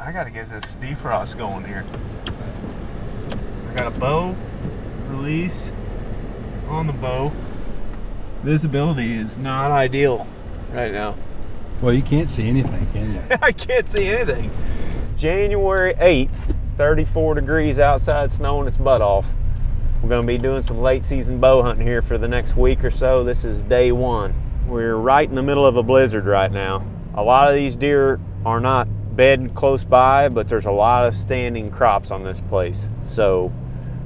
I gotta get this defrost going here. I got a bow release on the bow. Visibility is not ideal right now. Well, you can't see anything, can you? I can't see anything. January 8th, 34 degrees outside, snowing its butt off. We're gonna be doing some late season bow hunting here for the next week or so. This is day one. We're right in the middle of a blizzard right now. A lot of these deer are not bedding close by, but there's a lot of standing crops on this place. So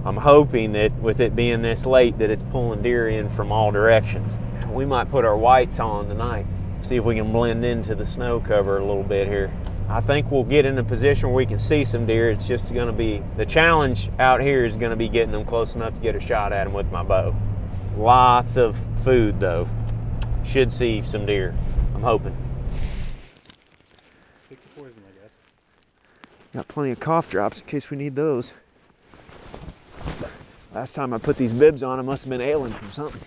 I'm hoping that with it being this late that it's pulling deer in from all directions. We might put our whites on tonight, see if we can blend into the snow cover a little bit here. I think we'll get in a position where we can see some deer. It's just gonna be, the challenge out here is gonna be getting them close enough to get a shot at them with my bow. Lots of food though. Should see some deer, I'm hoping. Pick the poison, I guess. Got plenty of cough drops in case we need those. Last time I put these bibs on, I must have been ailing from something.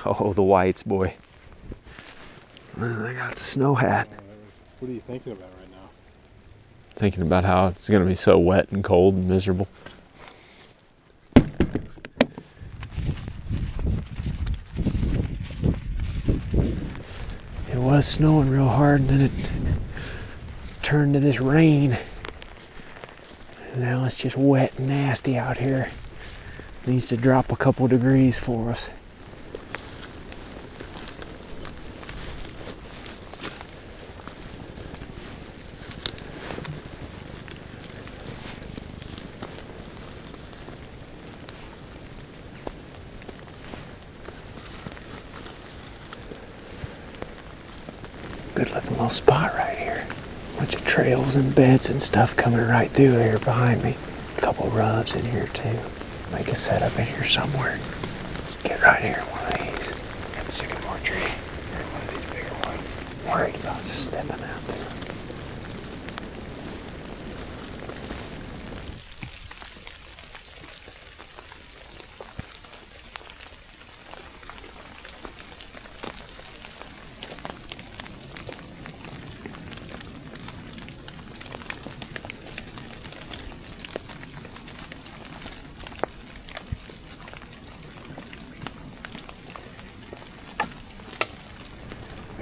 Oh, the whites, boy. I got the snow hat. What are you thinking about right now? Thinking about how it's going to be so wet and cold and miserable. It was snowing real hard and then it turned to this rain. And now it's just wet and nasty out here. It needs to drop a couple degrees for us. Good looking little spot right here. Bunch of trails and beds and stuff coming right through here behind me. A couple rubs in here too. Make a setup in here somewhere. Just get right here in one of these. Got the sycamore tree. Or one of these bigger ones. Worried about stepping out there.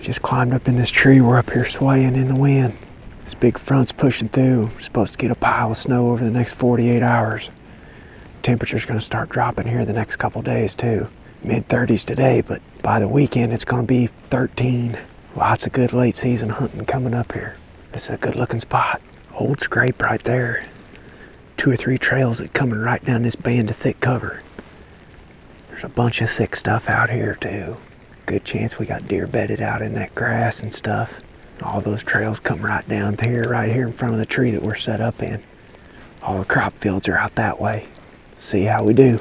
Just climbed up in this tree. We're up here swaying in the wind. This big front's pushing through. We're supposed to get a pile of snow over the next 48 hours. Temperature's gonna start dropping here the next couple days too. Mid-30s today, but by the weekend it's gonna be 13. Lots of good late season hunting coming up here. This is a good looking spot. Old scrape right there. 2 or 3 trails that coming right down this band of thick cover. There's a bunch of thick stuff out here too. Good chance we got deer bedded out in that grass and stuff. All those trails come right down here, right here in front of the tree that we're set up in. All the crop fields are out that way. See how we do.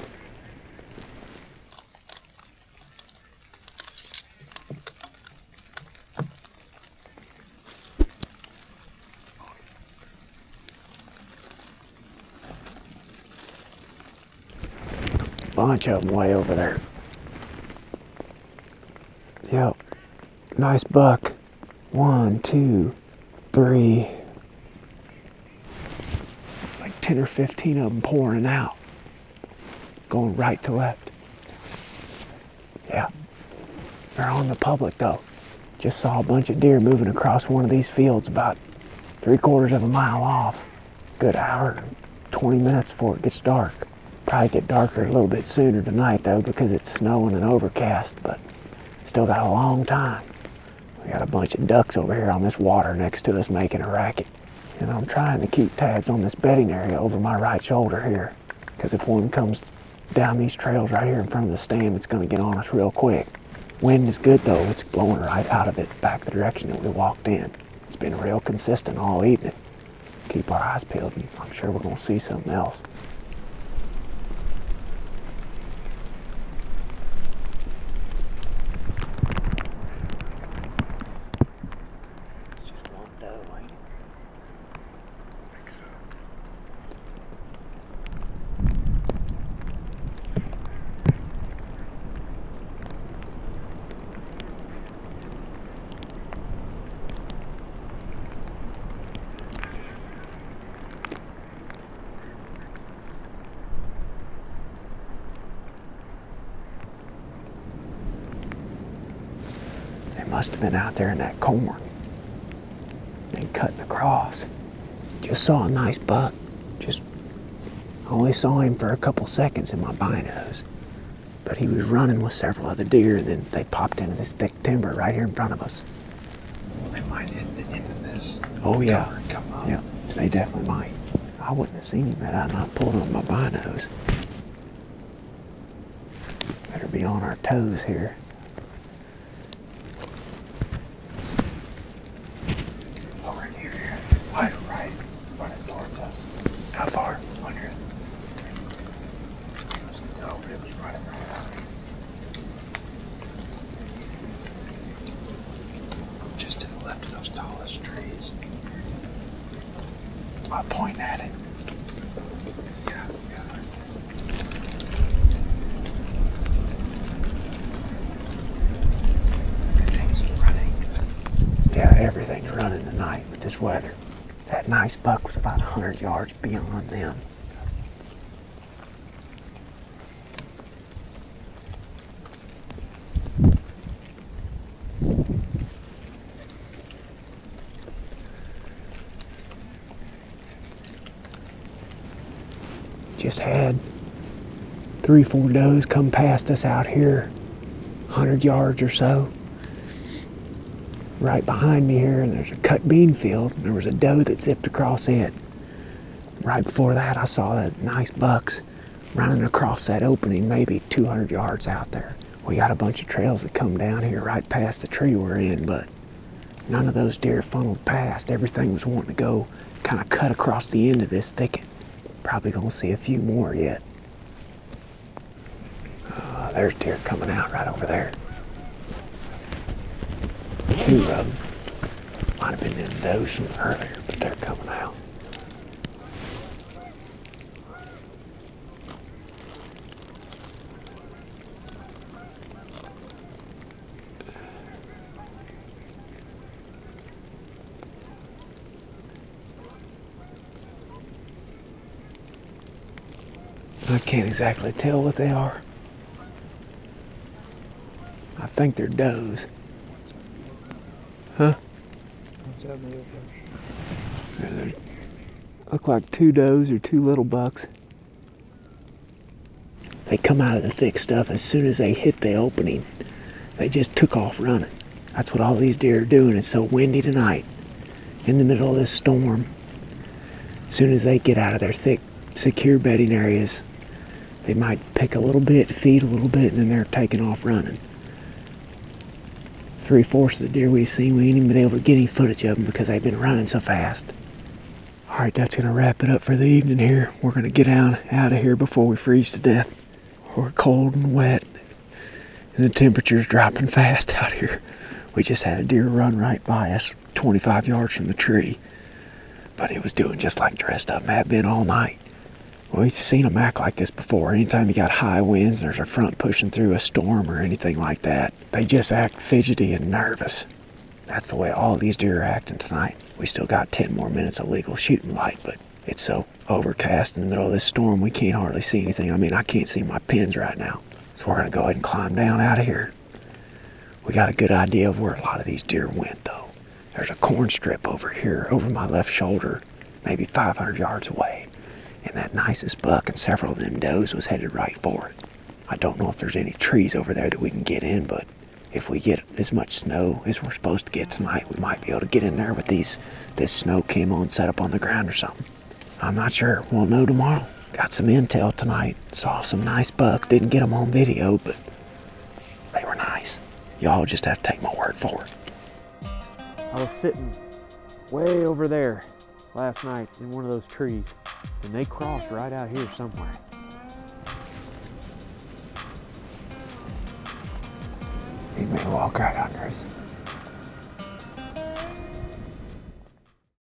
Bunch of them way over there. Yep, nice buck. 1, 2, 3. It's like 10 or 15 of them pouring out. Going right to left. Yeah, they're on the public though. Just saw a bunch of deer moving across one of these fields about 3/4 of a mile off. Good hour, 20 minutes before it gets dark. Probably get darker a little bit sooner tonight though because it's snowing and overcast, but still got a long time. We got a bunch of ducks over here on this water next to us making a racket. And I'm trying to keep tabs on this bedding area over my right shoulder here. Because if one comes down these trails right here in front of the stand, it's going to get on us real quick. Wind is good though. It's blowing right out of it back the direction that we walked in. It's been real consistent all evening. Keep our eyes peeled and I'm sure we're going to see something else. must have been out there in that corn. Then cutting across. Just saw a nice buck. Just only saw him for a couple seconds in my binos. But he was running with several other deer, and then they popped into this thick timber right here in front of us. They might hit into this. Oh yeah. Cover and come up. Yeah, they definitely might. I wouldn't have seen him had I not pulled on my binos. Better be on our toes here. Over in here. Wide right. Running towards us. How far? 100. No, it was running right out. Just to the left of those tallest trees. I point at it. Yeah. Everything's running. Yeah, everything's running tonight with this weather. That nice buck was about 100 yards beyond them. Just had 3-4 does come past us out here, 100 yards or so. Right behind me here, and there's a cut bean field, and there was a doe that zipped across it. Right before that, I saw those nice bucks running across that opening, maybe 200 yards out there. We got a bunch of trails that come down here right past the tree we're in, but none of those deer funneled past. Everything was wanting to go kind of cut across the end of this thicket. Probably gonna see a few more yet. There's deer coming out right over there. 2 of them. Might have been them does from earlier, but they're coming out. I can't exactly tell what they are. I think they're does. Huh? What's that made of? They look like 2 does or 2 little bucks. They come out of the thick stuff as soon as they hit the opening. They just took off running. That's what all these deer are doing. It's so windy tonight, in the middle of this storm. As soon as they get out of their thick, secure bedding areas, they might pick a little bit, feed a little bit, and then they're taking off running. 3/4 of the deer we've seen, we ain't even been able to get any footage of them because they've been running so fast. All right, that's gonna wrap it up for the evening here. We're gonna get out of here before we freeze to death. We're cold and wet, and the temperature's dropping fast out here. We just had a deer run right by us, 25 yards from the tree, but it was doing just like the rest of them have been all night. We've seen them act like this before. Anytime you got high winds and there's a front pushing through a storm or anything like that, they just act fidgety and nervous. That's the way all these deer are acting tonight. We still got 10 more minutes of legal shooting light, but it's so overcast in the middle of this storm we can't hardly see anything. I mean, I can't see my pins right now. So we're gonna go ahead and climb down out of here. We got a good idea of where a lot of these deer went though. There's a corn strip over here, over my left shoulder, maybe 500 yards away. And that nicest buck and several of them does was headed right for it. I don't know if there's any trees over there that we can get in, but if we get as much snow as we're supposed to get tonight, we might be able to get in there with this snow camo and set up on the ground or something. I'm not sure. We'll know tomorrow. Got some intel tonight. Saw some nice bucks. Didn't get them on video, but they were nice. Y'all just have to take my word for it. I was sitting way over there last night in one of those trees, and they crossed right out here somewhere. He may walk right under us.